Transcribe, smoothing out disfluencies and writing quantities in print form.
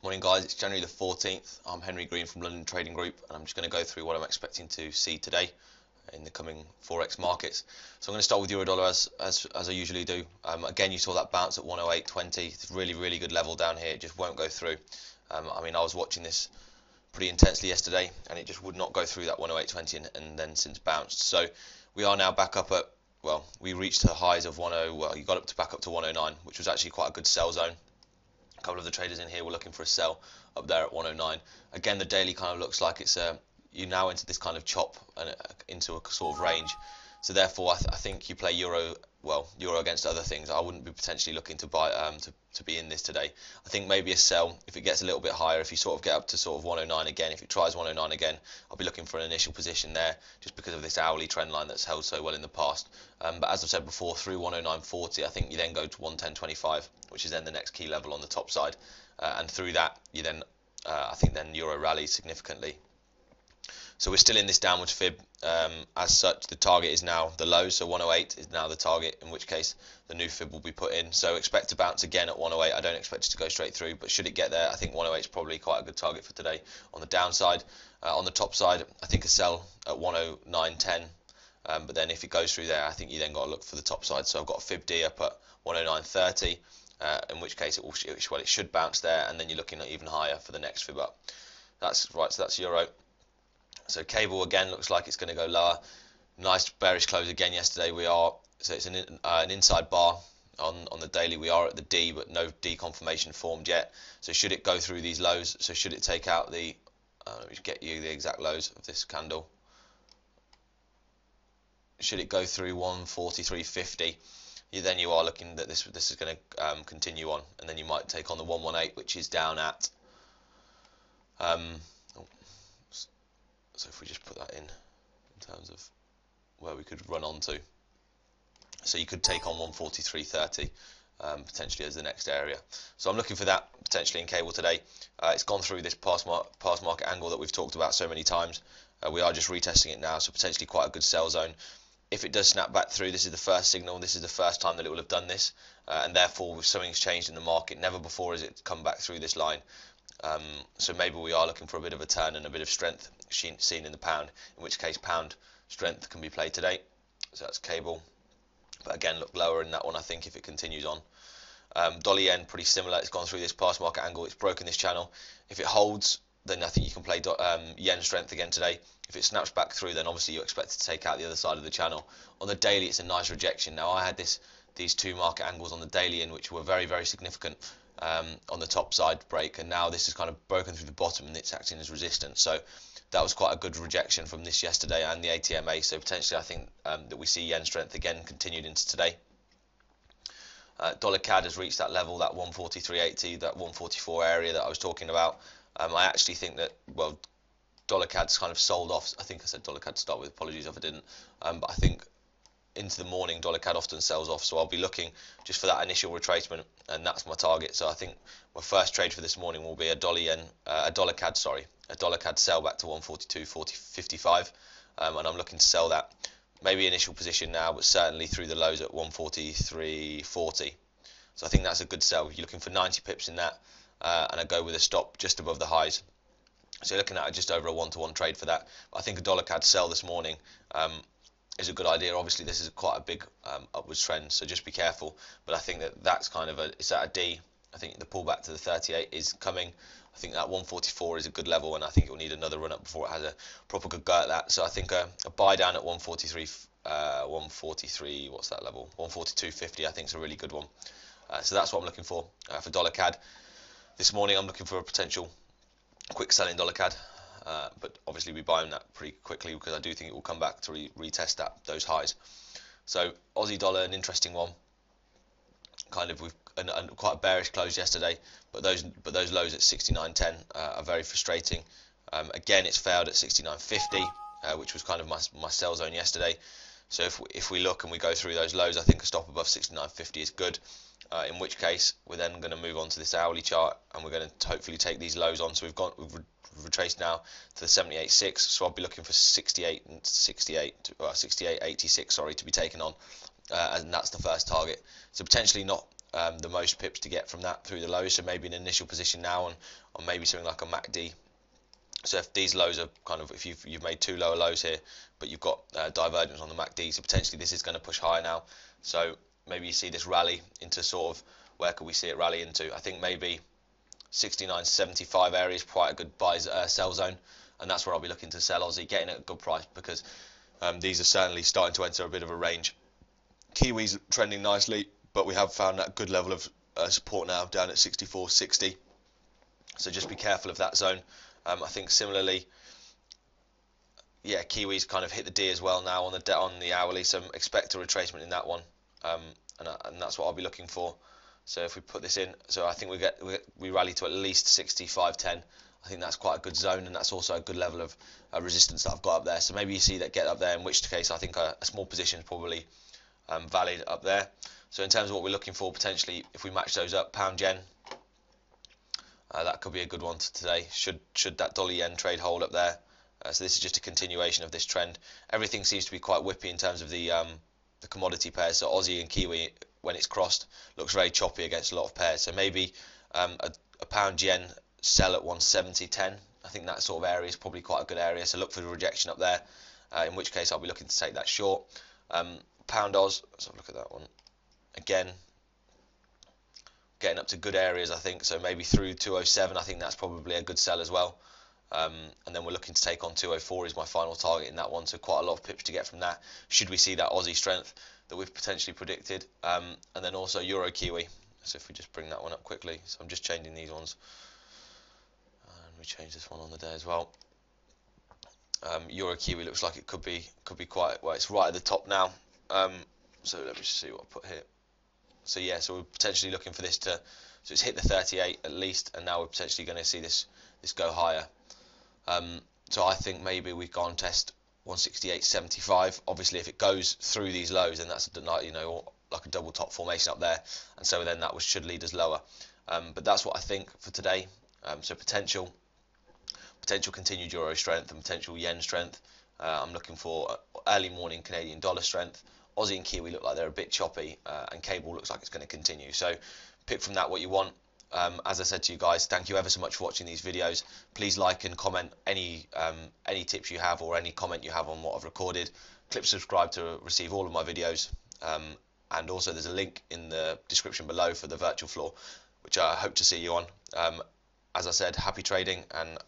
Morning guys, it's January the 14th. I'm Henry Green from London Trading Group, and I'm just going to go through what I'm expecting to see today in the coming Forex markets. So I'm going to start with Euro-Dollar as I usually do. Again, you saw that bounce at 108.20. It's really good level down here. It just won't go through. I mean, I was watching this pretty intensely yesterday, and it just would not go through that 108.20 and then since bounced. So we are now back up at, well, we reached the highs of 10, well, you got up to back up to 109, which was actually quite a good sell zone. A couple of the traders in here were looking for a sell up there at 109. Again, the daily kind of looks like it's you now into this kind of chop and into a sort of range. So therefore, I think you play euro against other things. I wouldn't be potentially looking to buy to be in this today. I think maybe a sell if it gets a little bit higher. If you sort of get up to sort of 109 again, if it tries 109 again, I'll be looking for an initial position there, just because of this hourly trend line that's held so well in the past. But as I've said before, through 109.40, I think you then go to 110.25, which is then the next key level on the top side, and through that you then I think then euro rallies significantly. So we're still in this downward fib. As such, the target is now the low, so 108 is now the target, in which case the new fib will be put in. So expect to bounce again at 108. I don't expect it to go straight through, but should it get there, I think 108 is probably quite a good target for today on the downside. On the top side, I think a sell at 109.10, but then if it goes through there, I think you then got to look for the top side. So I've got a fib D up at 109.30, in which case it should bounce there, and then you're looking at even higher for the next fib up. That's right, so that's euro. So cable again looks like it's going to go lower. Nice bearish close again yesterday. So it's an inside bar on the daily. We are at the D, but no D confirmation formed yet. So should it go through these lows? So should it take out the? Let me get you the exact lows of this candle. Should it go through 143.50? Then you are looking that this is going to continue on, and then you might take on the 118, which is down at. So if we just put that in terms of where we could run on to, so you could take on 143.30 potentially as the next area. So I'm looking for that potentially in cable today. It's gone through this past market angle that we've talked about so many times. We are just retesting it now, so potentially quite a good sell zone. If it does snap back through, this is the first signal. This is the first time that it will have done this, and therefore if something's changed in the market, never before has it come back through this line. So maybe we are looking for a bit of a turn and a bit of strength seen in the pound, in which case pound strength can be played today. So that's cable, but again look lower in that one I think if it continues on. Dollar yen pretty similar. It's gone through this past market angle. It's broken this channel. If it holds, then I think you can play yen strength again today. If it snaps back through, then obviously you expect it to take out the other side of the channel. On the daily, it's a nice rejection. Now I had these two market angles on the daily in which were very significant on the top side break, and now this is kind of broken through the bottom and it's acting as resistance. So that was quite a good rejection from this yesterday and the ATMA. So potentially I think that we see yen strength again continued into today. Dollar CAD has reached that level, that 143.80, that 144 area that I was talking about. I actually think that, well, dollar CAD's kind of sold off. I think I said dollar CAD to start with, apologies if I didn't, but I think into the morning dollar CAD often sells off, so I'll be looking just for that initial retracement, and that's my target. So I think my first trade for this morning will be a dollar CAD sell back to 142.55, and I'm looking to sell that. Maybe initial position now, but certainly through the lows at 143.40. So I think that's a good sell. You're looking for 90 pips in that, and I go with a stop just above the highs. So you're looking at just over a 1-to-1 trade for that. But I think a dollar CAD sell this morning is a good idea. Obviously this is quite a big upwards trend, so just be careful, but I think that's kind of it's at a D. I think the pullback to the 38 is coming. I think that 144 is a good level, and I think it will need another run up before it has a proper good go at that. So I think a buy down at 143, what's that level, 142.50, I think is a really good one. So that's what I'm looking for dollar CAD this morning. I'm looking for a potential quick sell in dollar CAD. But obviously we buy that pretty quickly because I do think it will come back to retest those highs. So Aussie dollar, an interesting one. Kind of with quite a bearish close yesterday, but those lows at 69.10 are very frustrating. Again, it's failed at 69.50, which was kind of my sell zone yesterday. So if we look and we go through those lows, I think a stop above 69.50 is good. In which case we're then going to move on to this hourly chart, and we're going to hopefully take these lows on. So we've retraced now to the 78.6, so I'll be looking for 68.86, sorry, to be taken on, and that's the first target. So potentially not the most pips to get from that through the lows. So maybe an initial position now on maybe something like a MACD. So if these lows are kind of, if you've made two lower lows here, but you've got divergence on the MACD, so potentially this is going to push higher now. So maybe you see this rally into sort of, where could we see it rally into? I think maybe 69.75 area is quite a good sell zone, and that's where I'll be looking to sell Aussie, getting at a good price, because these are certainly starting to enter a bit of a range. Kiwis trending nicely, but we have found that good level of support now down at 64.60. So just be careful of that zone. I think similarly, yeah, Kiwis kind of hit the D as well now on the hourly, so expect a retracement in that one, and that's what I'll be looking for. So if we put this in, so I think we rally to at least 65.10. I think that's quite a good zone, and that's also a good level of resistance that I've got up there. So maybe you see that get up there, in which case I think a small position is probably valid up there. So in terms of what we're looking for, potentially if we match those up, pound yen, that could be a good one today. Should that dollar yen trade hold up there? So this is just a continuation of this trend. Everything seems to be quite whippy in terms of the commodity pairs. So Aussie and Kiwi, when it's crossed, looks very choppy against a lot of pairs. So maybe a pound yen sell at 170.10. I think that sort of area is probably quite a good area. So look for the rejection up there. In which case I'll be looking to take that short. Pound Oz. Let's have a look at that one again. Getting up to good areas, I think, so maybe through 207, I think that's probably a good sell as well. And then we're looking to take on 204 is my final target in that one, so quite a lot of pips to get from that, should we see that Aussie strength that we've potentially predicted. And then also Euro Kiwi, so if we just bring that one up quickly, so I'm just changing these ones, and we change this one on the day as well. Euro Kiwi looks like it could be quite, well, it's right at the top now. So let me just see what I put here. So yeah, so we're potentially looking for this to, so it's hit the 38 at least, and now we're potentially going to see this go higher. So I think maybe we go and test 168.75. Obviously, if it goes through these lows, then that's like a double top formation up there, and so then that should lead us lower. But that's what I think for today. So potential continued euro strength and potential yen strength. I'm looking for early morning Canadian dollar strength. Aussie and Kiwi look like they're a bit choppy, and cable looks like it's going to continue. So pick from that what you want. As I said to you guys, thank you ever so much for watching these videos. Please like and comment any tips you have or any comment you have on what I've recorded. Click subscribe to receive all of my videos. And also there's a link in the description below for the virtual floor, which I hope to see you on. As I said, happy trading, and